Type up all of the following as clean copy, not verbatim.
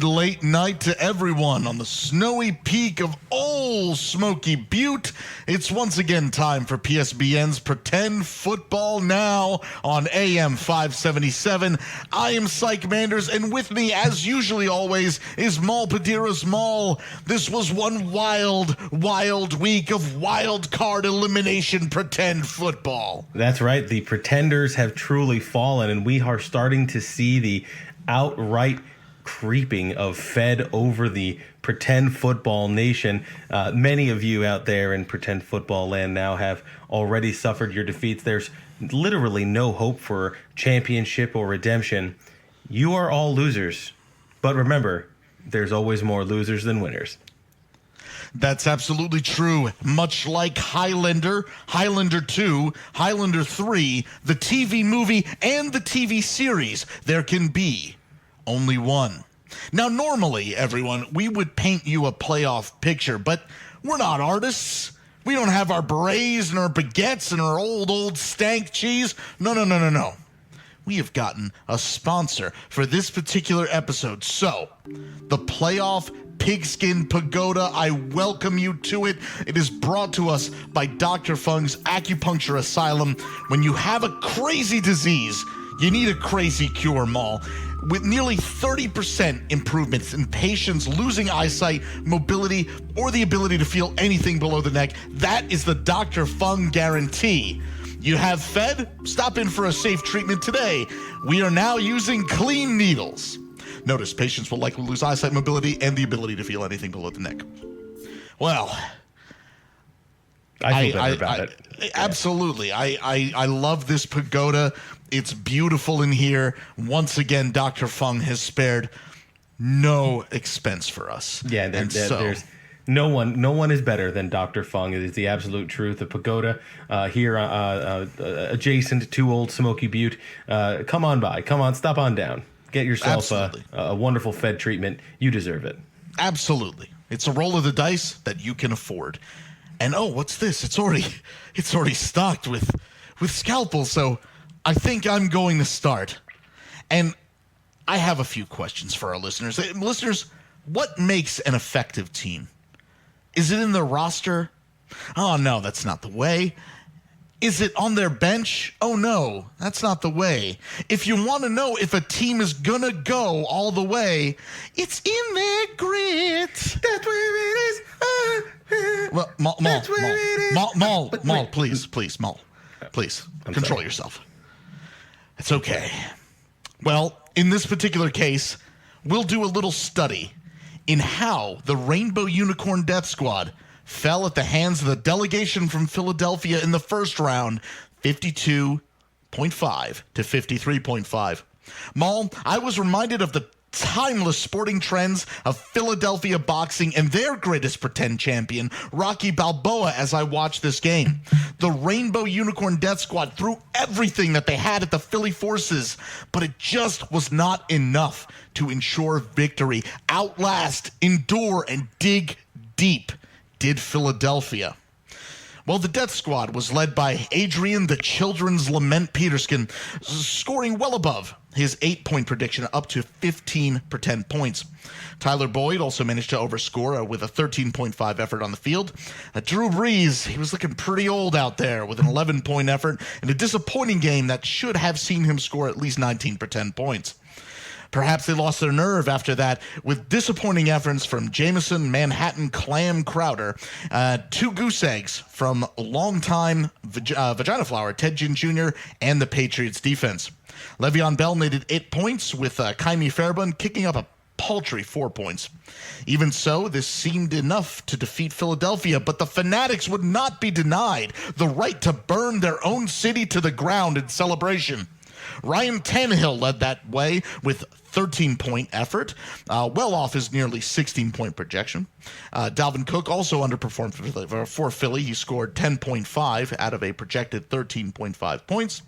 good late night to everyone on the snowy peak of Old Smoky Butte. It's once again time for PSBN's Pretend Football Now on AM 577. I am Sike Manders, and with me, as usually always, is Maul Padira's Maul. This was one wild week of wild card elimination pretend football. That's right. The pretenders have truly fallen, and we are starting to see the outright creeping of Fed over the pretend football nation. Many of you out there in pretend football land now have already suffered your defeats. There's literally no hope for championship or redemption. You are all losers. But remember, there's always more losers than winners. That's absolutely true. Much like Highlander, Highlander 2, Highlander 3, the TV movie, and the TV series, there can be only one. Now, normally, everyone, we would paint you a playoff picture, but we're not artists. We don't have our berets and our baguettes and our old stank cheese. No. We have gotten a sponsor for this particular episode. So, the Playoff Pigskin Pagoda, I welcome you to it. It is brought to us by Dr. Fung's Acupuncture Asylum. When you have a crazy disease, you need a crazy cure, Maul. With nearly 30% improvements in patients losing eyesight, mobility, or the ability to feel anything below the neck, that is the Dr. Fung guarantee. You have Fed? Stop in for a safe treatment today. We are now using clean needles. Notice patients will likely lose eyesight, mobility, and the ability to feel anything below the neck. Well, I feel better about it. Absolutely. I love this pagoda. It's beautiful in here. Once again, Dr. Fung has spared no expense for us. Yeah, there's no one is better than Dr. Fung. It is the absolute truth. The pagoda here adjacent to Old Smoky Butte. Come on by. Come on, stop on down. Get yourself a wonderful Fed treatment. You deserve it. Absolutely. It's a roll of the dice that you can afford. And what's this? It's already stocked with scalpels, so I think I'm going to start. And I have a few questions for our listeners. Listeners, what makes an effective team? Is it in the roster? Oh, no, that's not the way. Is it on their bench? Oh, no, that's not the way. If you want to know if a team is going to go all the way, it's in their grit. That's where it is. Well, Maul, please, Maul. Please, control yourself. It's okay. Well, in this particular case, we'll do a little study in how the Rainbow Unicorn Death Squad fell at the hands of the delegation from Philadelphia in the first round, 52.5 to 53.5. Maul, I was reminded of the timeless sporting trends of Philadelphia boxing and their greatest pretend champion, Rocky Balboa, as I watched this game. The Rainbow Unicorn Death Squad threw everything that they had at the Philly forces, but it just was not enough to ensure victory. Outlast, endure, and dig deep did Philadelphia. Well, the Death Squad was led by Adrian the Children's Lament Peterson, scoring well above his 8-point prediction, up to 15 pretend points. Tyler Boyd also managed to overscore with a 13.5 effort on the field. Drew Brees, he was looking pretty old out there with an 11-point effort in a disappointing game that should have seen him score at least 19 pretend points. Perhaps they lost their nerve after that with disappointing efforts from Jameson Manhattan Clam Crowder, 2 goose eggs from longtime vagina flower Ted Ginn Jr. and the Patriots defense. Le'Veon Bell needed 8 points with Kaimi Fairbairn kicking up a paltry 4 points. Even so, this seemed enough to defeat Philadelphia, but the Fanatics would not be denied the right to burn their own city to the ground in celebration. Ryan Tannehill led that way with 13-point effort, well off his nearly 16-point projection. Dalvin Cook also underperformed for Philly. He scored 10.5 out of a projected 13.5 points.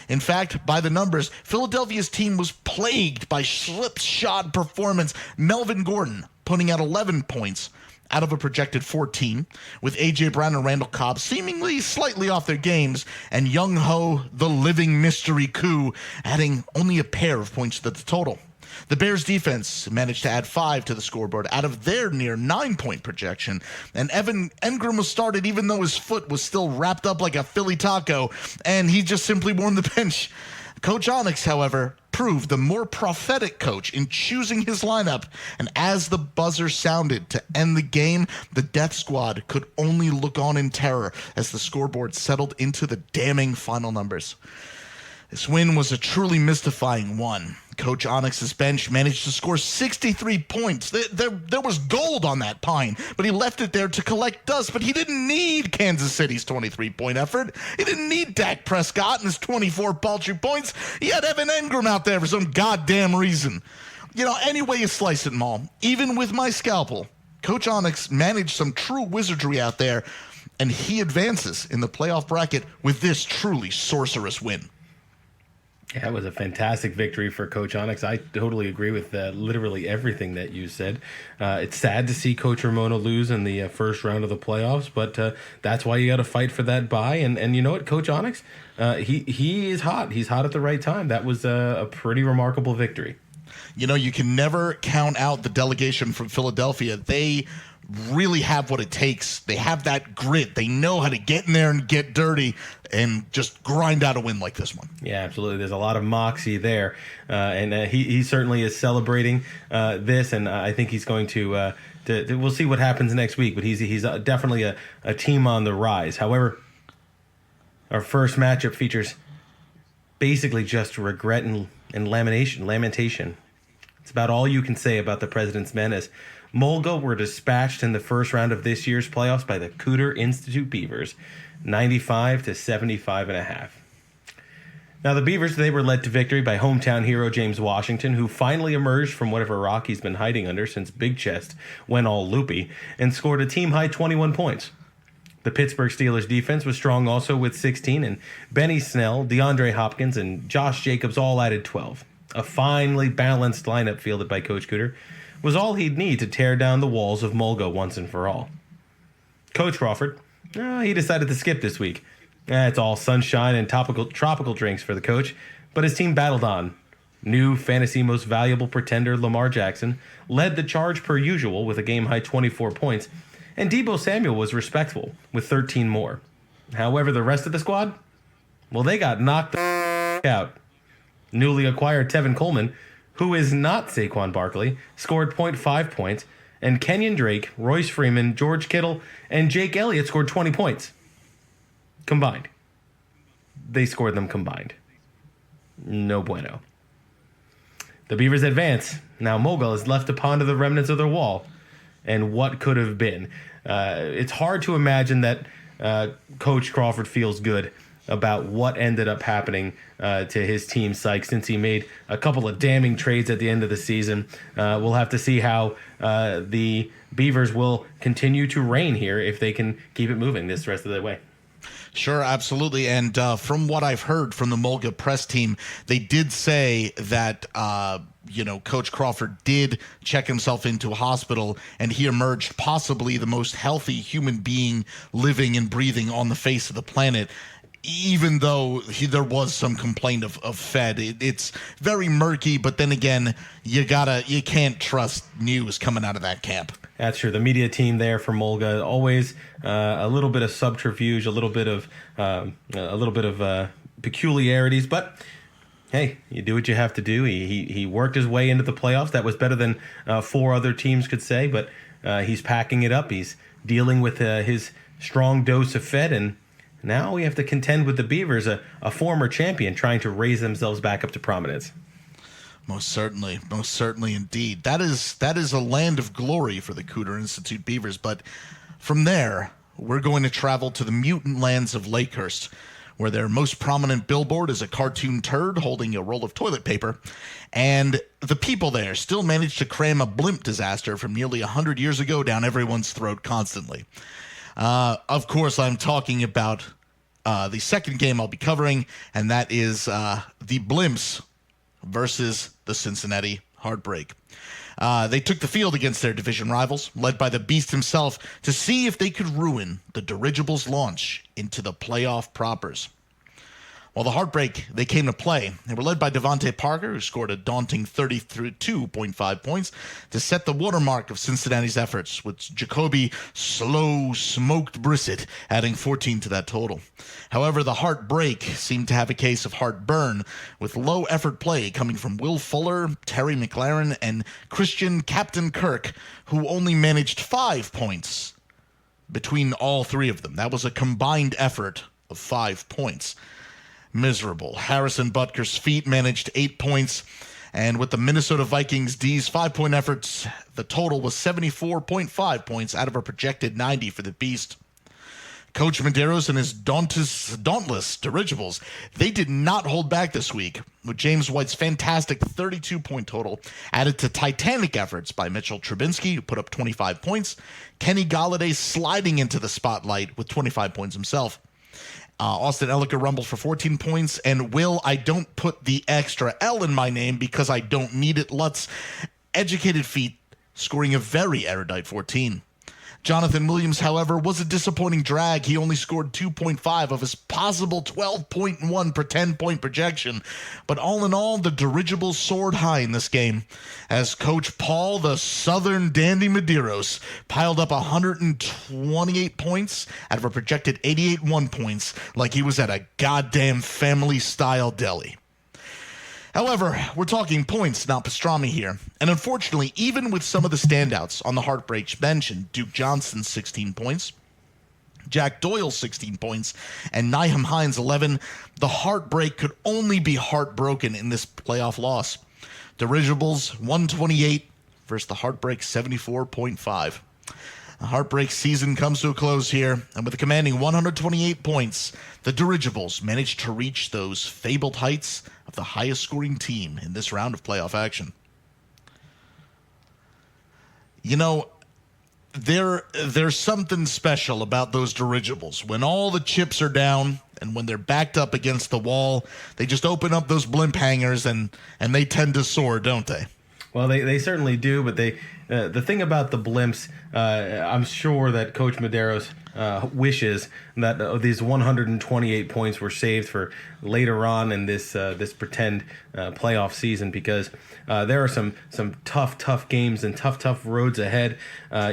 In fact, by the numbers, Philadelphia's team was plagued by slipshod performance. Melvin Gordon putting out 11 points out of a projected 14, with A.J. Brown and Randall Cobb seemingly slightly off their games, and Young Ho, the living mystery coup, adding only a pair of points to the total. The Bears defense managed to add 5 to the scoreboard out of their near 9-point projection, and Evan Engram was started even though his foot was still wrapped up like a Philly taco, and he just simply warmed the bench. Coach Onyx, however, proved the more prophetic coach in choosing his lineup, and as the buzzer sounded to end the game, the Death Squad could only look on in terror as the scoreboard settled into the damning final numbers. This win was a truly mystifying one. Coach Onyx's bench managed to score 63 points. There was gold on that pine, but he left it there to collect dust. But he didn't need Kansas City's 23-point effort. He didn't need Dak Prescott and his 24 paltry points. He had Evan Engram out there for some goddamn reason. Any way you slice it, Maul, even with my scalpel, Coach Onyx managed some true wizardry out there, and he advances in the playoff bracket with this truly sorcerous win. Yeah, it was a fantastic victory for Coach Onyx. I totally agree with literally everything that you said. It's sad to see Coach Ramona lose in the first round of the playoffs, but that's why you got to fight for that bye. And you know what, Coach Onyx, he is hot. He's hot at the right time. That was a pretty remarkable victory. You can never count out the delegation from Philadelphia. They really have what it takes. They have that grit. They know how to get in there and get dirty and just grind out a win like this one. Yeah, absolutely. There's a lot of moxie there, and he certainly is celebrating this, and I think he's going to we'll see what happens next week, but he's definitely a team on the rise. However, our first matchup features basically just regret and lamentation. It's about all you can say about the President's Men, as Molgo were dispatched in the first round of this year's playoffs by the Cooter Institute Beavers, 95-75.5. Now, the Beavers, they were led to victory by hometown hero James Washington, who finally emerged from whatever rock he's been hiding under since Big Chest went all loopy, and scored a team-high 21 points. The Pittsburgh Steelers defense was strong also with 16, and Benny Snell, DeAndre Hopkins, and Josh Jacobs all added 12. A finely balanced lineup fielded by Coach Cooter was all he'd need to tear down the walls of Molgo once and for all. Coach Crawford, he decided to skip this week. It's all sunshine and tropical drinks for the coach, but his team battled on. New fantasy most valuable pretender Lamar Jackson led the charge per usual with a game-high 24 points, and Deebo Samuel was respectful with 13 more. However, the rest of the squad, well, they got knocked out. Newly acquired Tevin Coleman, who is not Saquon Barkley, scored 0.5 points, and Kenyon Drake, Royce Freeman, George Kittle, and Jake Elliott scored 20 points. Combined. They scored them combined. No bueno. The Beavers advance. Now Mogul is left to ponder the remnants of their wall and what could have been. It's hard to imagine that Coach Crawford feels good about what ended up happening to his team, Sike, since he made a couple of damning trades at the end of the season. We'll have to see how the Beavers will continue to reign here if they can keep it moving this rest of the way. Sure, absolutely. And from what I've heard from the Mulga press team, they did say that, Coach Crawford did check himself into a hospital, and he emerged possibly the most healthy human being living and breathing on the face of the planet. Even though there was some complaint of Fed, it's very murky. But then again, you can't trust news coming out of that camp. That's true. The media team there for Mulga, always a little bit of subterfuge, a little bit of peculiarities. But hey, you do what you have to do. He worked his way into the playoffs. That was better than 4 other teams could say. But he's packing it up. He's dealing with his strong dose of Fed, and now we have to contend with the Beavers, a former champion, trying to raise themselves back up to prominence. Most certainly indeed. That is a land of glory for the Cooter Institute Beavers. But from there, we're going to travel to the mutant lands of Lakehurst, where their most prominent billboard is a cartoon turd holding a roll of toilet paper. And the people there still manage to cram a blimp disaster from nearly 100 years ago down everyone's throat constantly. Of course, I'm talking about the second game I'll be covering, and that is the Blimps versus the Cincinnati Heartbreak. They took the field against their division rivals, led by the Beast himself, to see if they could ruin the dirigibles' launch into the playoff propers. Well, the Heartbreak, they came to play. They were led by Devontae Parker, who scored a daunting 32.5 points to set the watermark of Cincinnati's efforts, with Jacoby Slow Smoked Brissett adding 14 to that total. However, the Heartbreak seemed to have a case of heartburn, with low-effort play coming from Will Fuller, Terry McLaren, and Christian Captain Kirk, who only managed 5 points between all three of them. That was a combined effort of 5 points. Miserable. Harrison Butker's feet managed 8 points, and with the Minnesota Vikings D's 5-point efforts, the total was 74.5 points out of a projected 90 for the Beast. Coach Medeiros and his dauntless dirigibles, they did not hold back this week, with James White's fantastic 32-point total added to titanic efforts by Mitchell Trubinsky, who put up 25 points, Kenny Galladay sliding into the spotlight with 25 points himself. Austin Elliker rumbles for 14 points, and Will, I don't put the extra L in my name because I don't need it, Lutz, educated feet, scoring a very erudite 14. Jonathan Williams, however, was a disappointing drag. He only scored 2.5 of his possible 12.1 per 10-point projection. But all in all, the dirigibles soared high in this game as Coach Paul, the Southern Dandy Medeiros, piled up 128 points out of a projected 88 points like he was at a goddamn family-style deli. However, we're talking points, not pastrami here. And unfortunately, even with some of the standouts on the Heartbreak bench, and Duke Johnson 16 points, Jack Doyle 16 points, and Nyheim Hines 11, the Heartbreak could only be heartbroken in this playoff loss. Dirigibles 128 versus the Heartbreak 74.5. The Heartbreak season comes to a close here, and with a commanding 128 points, the Dirigibles managed to reach those fabled heights of the highest scoring team in this round of playoff action. You know, there's something special about those Dirigibles. When all the chips are down and when they're backed up against the wall, they just open up those blimp hangers and they tend to soar, don't they? Well, they certainly do, but the thing about the blimps, I'm sure that Coach Medeiros wishes that these 128 points were saved for later on in this pretend playoff season, because there are some tough games and tough roads ahead.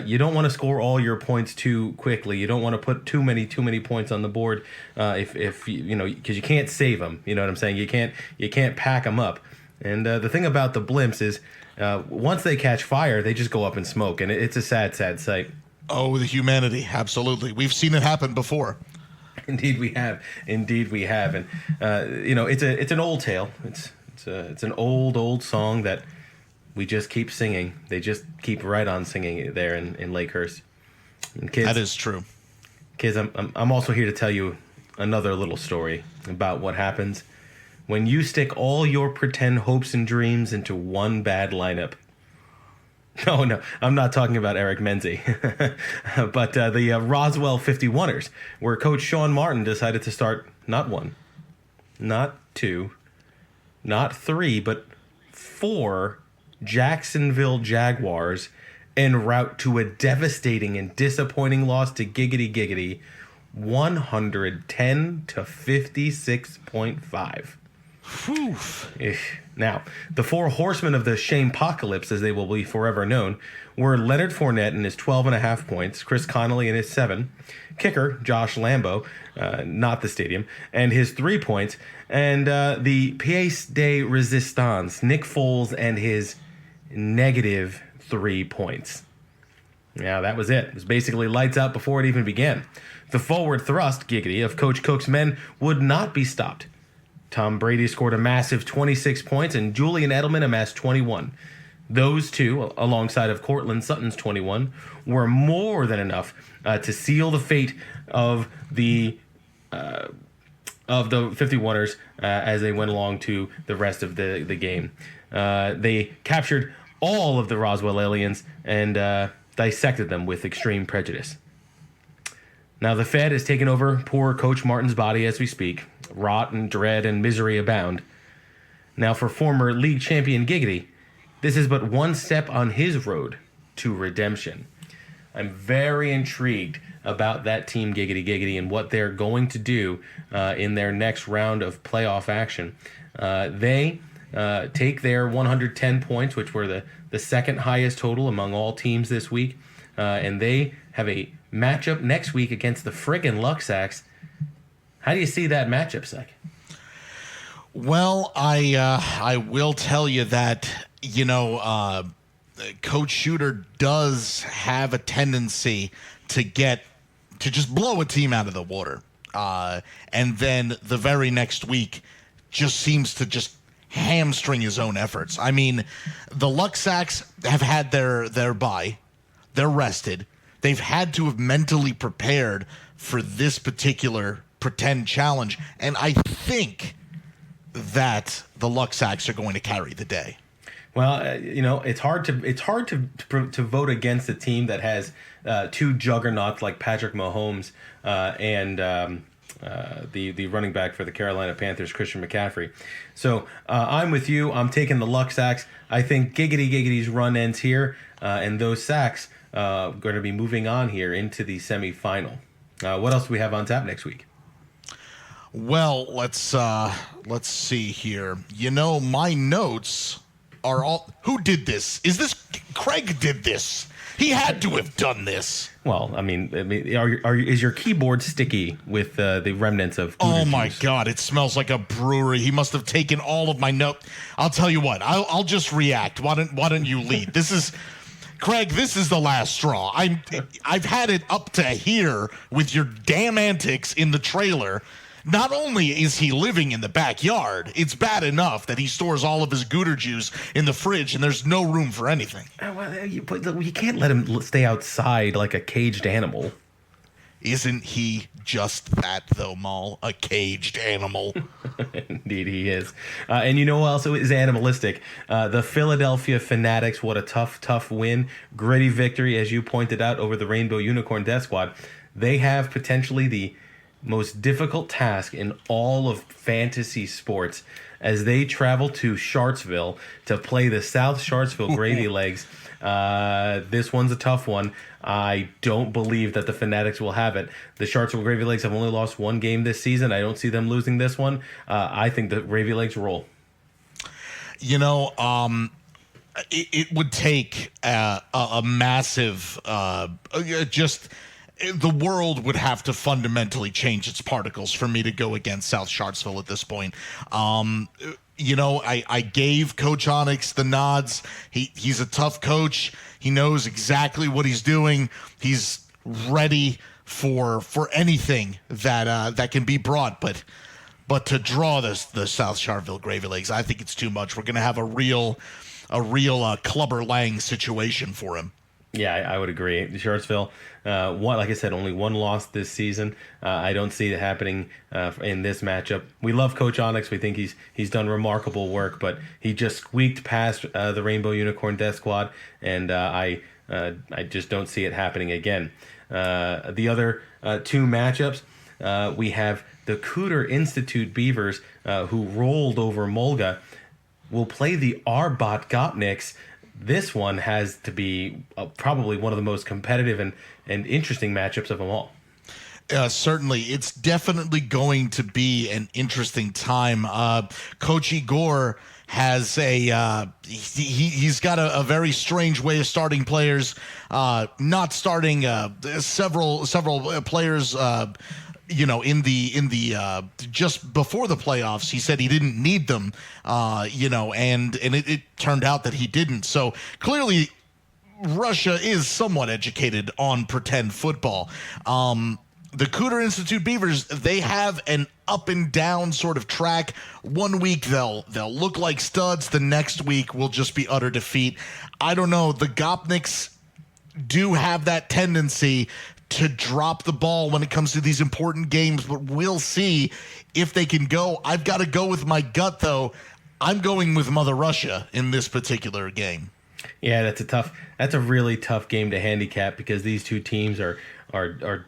You don't want to score all your points too quickly. You don't want to put too many points on the board if you know, because you can't save them. You know what I'm saying? You can't pack them up. And the thing about the blimps is, once they catch fire, they just go up in smoke, and it's a sad sight. Oh, the humanity. Absolutely. We've seen it happen before. Indeed we have. And you know, it's an old tale. It's an old song that we just keep singing. They just keep right on singing it there in Lakehurst. And kids, that is true. Kids, I'm also here to tell you another little story about what happens when you stick all your pretend hopes and dreams into one bad lineup. No, I'm not talking about Eric Menzie, but the Roswell 51ers, where Coach Sean Martin decided to start not one, not two, not three, but 4 Jacksonville Jaguars en route to a devastating and disappointing loss to Giggity 110 to 56.5. Now, the 4 horsemen of the Shamepocalypse, as they will be forever known, were Leonard Fournette in his 12.5 points, Chris Connolly in his 7, kicker Josh Lambo, not the stadium, and his 3 points, and the pièce de résistance, Nick Foles, and his negative 3 points. Yeah, that was it. It was basically lights out before it even began. The forward thrust, Giggity, of Coach Cook's men would not be stopped. Tom Brady scored a massive 26 points, and Julian Edelman amassed 21. Those two, alongside of Cortland Sutton's 21, were more than enough to seal the fate of the 51ers as they went along to the rest of the game. They captured all of the Roswell aliens and dissected them with extreme prejudice. Now, the Fed has taken over poor Coach Martin's body as we speak. Rot and dread and misery abound. Now, for former league champion Giggity, this is but one step on his road to redemption. I'm very intrigued about that team Giggity Giggity and what they're going to do in their next round of playoff action. They take their 110 points, which were the second highest total among all teams this week, and they have a matchup next week against the friggin' Luxacs. How do you see that matchup, Sike? Well, I will tell you that, Coach Shooter does have a tendency to just blow a team out of the water. And then the very next week just seems to just hamstring his own efforts. I mean, the Luxacs have had their bye. They're rested. They've had to have mentally prepared for this particular pretend challenge. And I think that the Luxacs are going to carry the day. Well, it's hard to vote against a team that has two juggernauts like Patrick Mahomes and the running back for the Carolina Panthers, Christian McCaffrey. So I'm with you. I'm taking the Luxacs. I think Giggity Giggity's run ends here, and those Sacs going to be moving on here into the semifinal. What else do we have on tap next week? Well, let's see here. My notes are all. Who did this? Is this Craig? Did this? He had to have done this. Well, I mean, is your keyboard sticky with the remnants of? Oh my God! It smells like a brewery. He must have taken all of my notes. I'll tell you what. I'll just react. Why don't you lead? This is. Craig, this is the last straw. I've had it up to here with your damn antics in the trailer. Not only is he living in the backyard, it's bad enough that he stores all of his Gooter juice in the fridge and there's no room for anything. You can't let him stay outside like a caged animal. Isn't he just that, though, Maul? A caged animal. Indeed, he is. And you know what else is animalistic? The Philadelphia Fanatics, what a tough win. Gritty victory, as you pointed out, over the Rainbow Unicorn Death Squad. They have potentially the most difficult task in all of fantasy sports as they travel to Shartsville to play the South Shartsville Gravy Legs. This one's a tough one. I don't believe that the Fanatics will have it. The Shartsville Gravy Legs have only lost one game this season. I don't see them losing this one. I think the Gravy Legs roll. It would take a massive the world would have to fundamentally change its particles for me to go against South Shartsville at this point. I gave Coach Onyx the nods. He's a tough coach. He knows exactly what he's doing. He's ready for anything that can be brought. But to draw the South Shartsville Gravy Legs, I think it's too much. We're going to have a real Clubber Lang situation for him. Yeah, I would agree. Shartsville, like I said, only one loss this season. I don't see it happening in this matchup. We love Coach Onyx. We think he's done remarkable work, but he just squeaked past the Rainbow Unicorn Death Squad, and I just don't see it happening again. The other two matchups, we have the Cooter Institute Beavers, who rolled over Mulga, will play the Arbot Gopniks. This one has to be probably one of the most competitive and interesting matchups of them all. Certainly. It's definitely going to be an interesting time. Coach Igor has he's got a very strange way of starting players, not starting several players in the just before the playoffs. He said he didn't need them, and it turned out that he didn't. So clearly Russia is somewhat educated on pretend football. The Cooter Institute Beavers, they have an up and down sort of track. One week they'll look like studs. The next week will just be utter defeat. I don't know. The Gopniks do have that tendency to drop the ball when it comes to these important games, but we'll see if they can go. I've got to go with my gut, though. I'm going with Mother Russia in this particular game. Yeah, that's a really tough game to handicap because these two teams are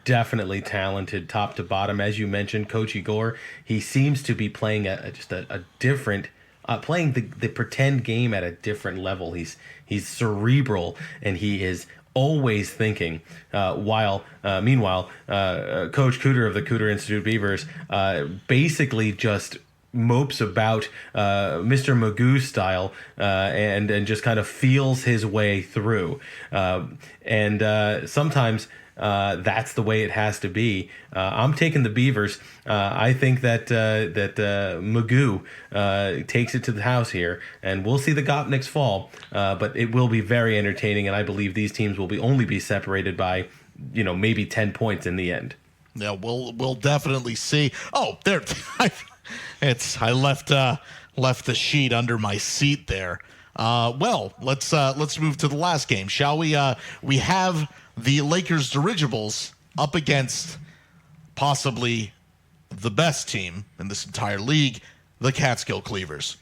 definitely talented top to bottom. As you mentioned, Coach Igor, he seems to be playing a different playing the pretend game at a different level. He's cerebral and he is always thinking, meanwhile, Coach Cooter of the Cooter Institute Beavers basically just mopes about Mr. Magoo style and just kind of feels his way through. And sometimes that's the way it has to be. I'm taking the Beavers. I think that Magoo takes it to the house here, and we'll see the Gopniks fall. But it will be very entertaining, and I believe these teams will only be separated by, maybe 10 points in the end. Yeah, we'll definitely see. Oh, there, I left the sheet under my seat there. Well, let's move to the last game, shall we? We have the Lakers Dirigibles up against possibly the best team in this entire league, the Catskill Cleavers.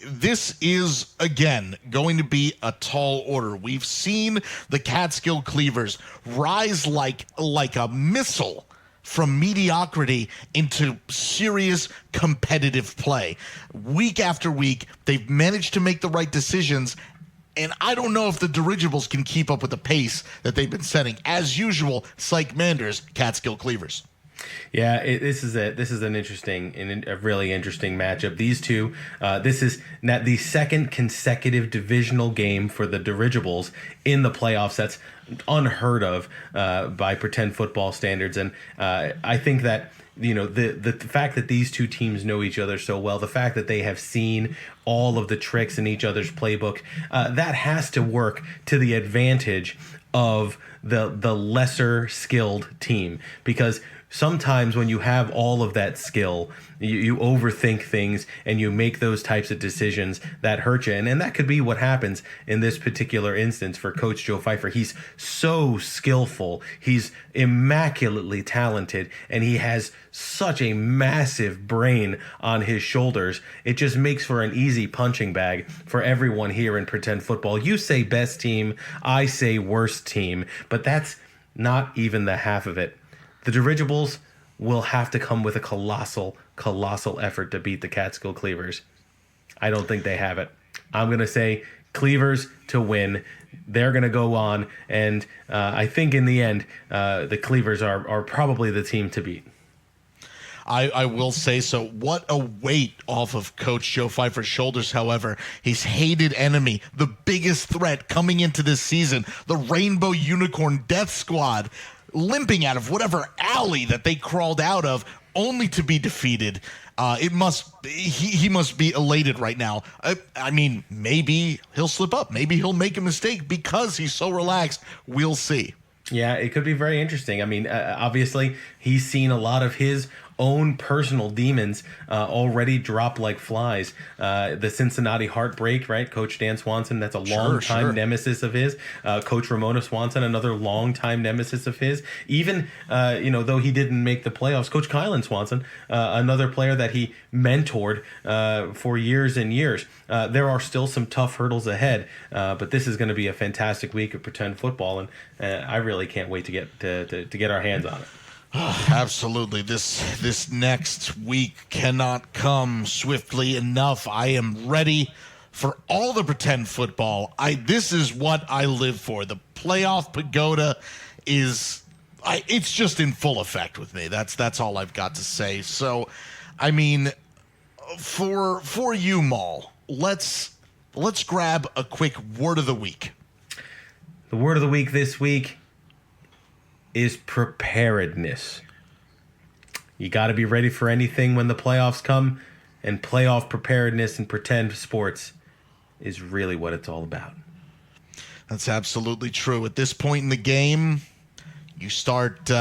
This is, again, going to be a tall order. We've seen the Catskill Cleavers rise like a missile from mediocrity into serious competitive play. Week after week, they've managed to make the right decisions, and I don't know if the Dirigibles can keep up with the pace that they've been setting. As usual, Sike Manders, Catskill Cleavers. Yeah, this is an interesting and a really interesting matchup. These two, this is the second consecutive divisional game for the Dirigibles in the playoffs. That's unheard of by pretend football standards, and I think that the fact that these two teams know each other so well, the fact that they have seen all of the tricks in each other's playbook, that has to work to the advantage of the lesser skilled team, because sometimes when you have all of that skill, you overthink things and you make those types of decisions that hurt you. And that could be what happens in this particular instance for Coach Joe Pfeiffer. He's so skillful. He's immaculately talented, and he has such a massive brain on his shoulders. It just makes for an easy punching bag for everyone here in pretend football. You say best team, I say worst team, but that's not even the half of it. The Dirigibles will have to come with a colossal effort to beat the Catskill Cleavers. I don't think they have it. I'm going to say Cleavers to win. They're going to go on, and I think in the end, the Cleavers are probably the team to beat. I will say so. What a weight off of Coach Joe Pfeiffer's shoulders, however. His hated enemy, the biggest threat coming into this season, the Rainbow Unicorn Death Squad, limping out of whatever alley that they crawled out of, only to be defeated. He must be elated right now. I mean, maybe he'll slip up. Maybe he'll make a mistake because he's so relaxed. We'll see. Yeah, it could be very interesting. I mean, obviously, he's seen a lot of his own personal demons already drop like flies. The Cincinnati Heartbreak, right? Coach Dan Swanson, that's a long-time nemesis of his. Coach Ramona Swanson, another long-time nemesis of his. Even, though he didn't make the playoffs, Coach Kylan Swanson, another player that he mentored for years and years. There are still some tough hurdles ahead, but this is going to be a fantastic week of pretend football, and I really can't wait to get our hands on it. Absolutely. This next week cannot come swiftly enough. I am ready for all the pretend football. This is what I live for. The Playoff Pagoda it's just in full effect with me. That's all I've got to say. So, I mean, for you, Maul, let's grab a quick word of the week. The word of the week this week is preparedness. You got to be ready for anything when the playoffs come, and playoff preparedness and pretend sports is really what it's all about. That's absolutely true. At this point in the game, you start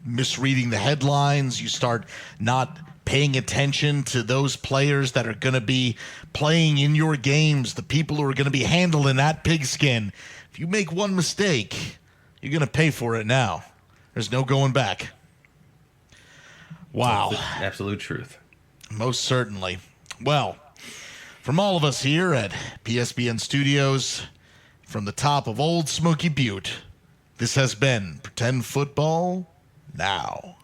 misreading the headlines. You start not paying attention to those players that are going to be playing in your games, the people who are going to be handling that pigskin. If you make one mistake, you're going to pay for it now. There's no going back. Wow. Absolute truth. Most certainly. Well, from all of us here at PSBN Studios, from the top of Old Smoky Butte, this has been Pretend Football Now.